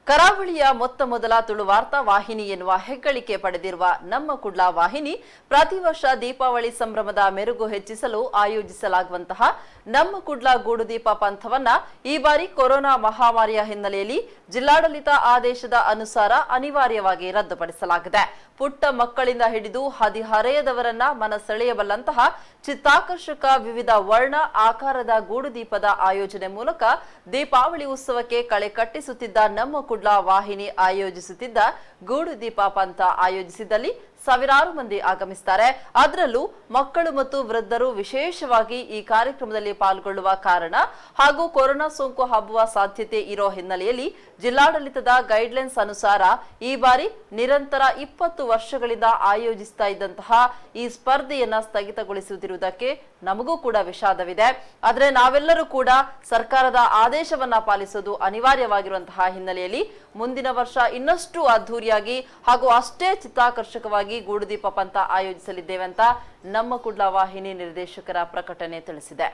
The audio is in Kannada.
ಕರಾವಳಿಯ ಮೊತ್ತಮೊದಲ ತುಳು ವಾರ್ತಾ ವಾಹಿನಿ ಎನ್ನುವ ಹೆಗ್ಗಳಿಕೆ ಪಡೆದಿರುವ ನಮ್ಮ ಕುಡ್ಲಾ ವಾಹಿನಿ ಪ್ರತಿ ವರ್ಷ ದೀಪಾವಳಿ ಸಂಭ್ರಮದ ಮೆರುಗು ಹೆಚ್ಚಿಸಲು ಆಯೋಜಿಸಲಾಗುವಂತಹ ನಮ್ಮ ಕುಡ್ಲಾ ಗೂಡುದೀಪ ಪಂಥವನ್ನ ಈ ಬಾರಿ ಕೊರೋನಾ ಮಹಾಮಾರಿಯ ಹಿನ್ನೆಲೆಯಲ್ಲಿ ಜಿಲ್ಲಾಡಳಿತ ಆದೇಶದ ಅನುಸಾರ ಅನಿವಾರ್ಯವಾಗಿ ರದ್ದುಪಡಿಸಲಾಗಿದೆ. ಪುಟ್ಟ ಮಕ್ಕಳಿಂದ ಹಿಡಿದು ಹದಿಹರೆಯದವರನ್ನ ಮನಸೆಳೆಯಬಲ್ಲಂತಹ ಚಿತ್ತಾಕರ್ಷಕ ವಿವಿಧ ವರ್ಣ ಆಕಾರದ ಗೂಡುದೀಪದ ಆಯೋಜನೆ ಮೂಲಕ ದೀಪಾವಳಿ ಉತ್ಸವಕ್ಕೆ ಕಳೆ ಕಟ್ಟಿಸುತ್ತಿದ್ದ ನಮ್ಮ ಕುಡ್ಲಾ ವಾಹಿನಿ ಆಯೋಜಿಸುತ್ತಿದ್ದ ಗೂಡುದೀಪ ಪಂಥ ಆಯೋಜಿಸಿದಲ್ಲಿ ಸಾವಿರಾರು ಮಂದಿ ಆಗಮಿಸುತ್ತಾರೆ. ಅದರಲ್ಲೂ ಮಕ್ಕಳು ಮತ್ತು ವೃದ್ಧರು ವಿಶೇಷವಾಗಿ ಈ ಕಾರ್ಯಕ್ರಮದಲ್ಲಿ ಪಾಲ್ಗೊಳ್ಳುವ ಕಾರಣ ಹಾಗೂ ಕೊರೋನಾ ಸೋಂಕು ಹಬ್ಬುವ ಸಾಧ್ಯತೆ ಇರೋ ಹಿನ್ನೆಲೆಯಲ್ಲಿ ಜಿಲ್ಲಾಡಳಿತದ ಗೈಡ್ಲೈನ್ಸ್ ಅನುಸಾರ ಈ ಬಾರಿ ನಿರಂತರ 20 ವರ್ಷಗಳಿಂದ ಆಯೋಜಿಸ್ತಾ ಇದ್ದಂತಹ ಈ ಸ್ಪರ್ಧೆಯನ್ನ ಸ್ಥಗಿತಗೊಳಿಸುತ್ತಿರುವುದಕ್ಕೆ ನಮಗೂ ಕೂಡ ವಿಷಾದವಿದೆ. ಆದರೆ ನಾವೆಲ್ಲರೂ ಕೂಡ ಸರ್ಕಾರದ ಆದೇಶವನ್ನ ಪಾಲಿಸೋದು ಅನಿವಾರ್ಯವಾಗಿರುವಂತಹ ಹಿನ್ನೆಲೆಯಲ್ಲಿ ಮುಂದಿನ ವರ್ಷ ಇನ್ನಷ್ಟು ಅದ್ಧೂರಿಯಾಗಿ ಹಾಗೂ ಅಷ್ಟೇ ಚಿತ್ತಾಕರ್ಷಕವಾಗಿ ಗೂಡುದೀಪ ಪಂಥ ಆಯೋಜಿಸಲಿದ್ದೇವೆ ಅಂತ ನಮ್ಮ ಕುಡ್ಲಾ ವಾಹಿನಿ ನಿರ್ದೇಶಕರ ಪ್ರಕಟಣೆ ತಿಳಿಸಿದೆ.